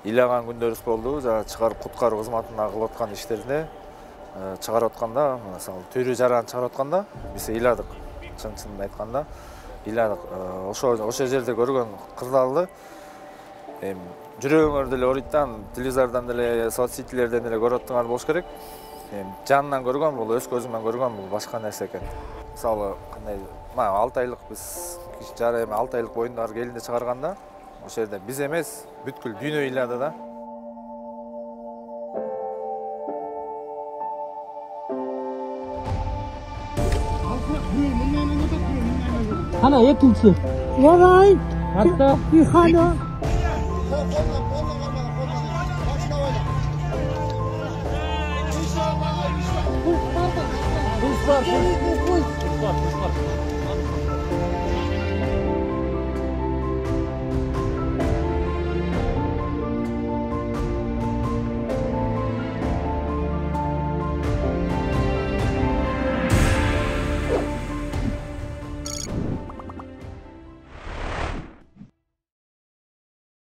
ыйлаган күндөрүбүз болду. Жана чыгарып куткаруу кызматында кылып аткан иштеринде чыгарып атканда, мисалы төрү жаран чыгарып атканда биз ыйладык. Чын айтканда ыйладык. Ошо жерде көргөн кырдаалды жүрөгүңөр деле орыйттан, телевизордон деле, соцсетилерден деле көрүп аткан болуш керек. Жанынан көргөн, бул өз көзүмөн көргөн, бул башка нерсе экен. Мисалы, кандай, 6 айлык биз жара 6 айлык боюндагы келинди чыгарганда, ошол жерде биз эмес, бүткүл дүйнө ыйлады да. Ana yapılsı. Vay. Hatta Yıkana. buz var.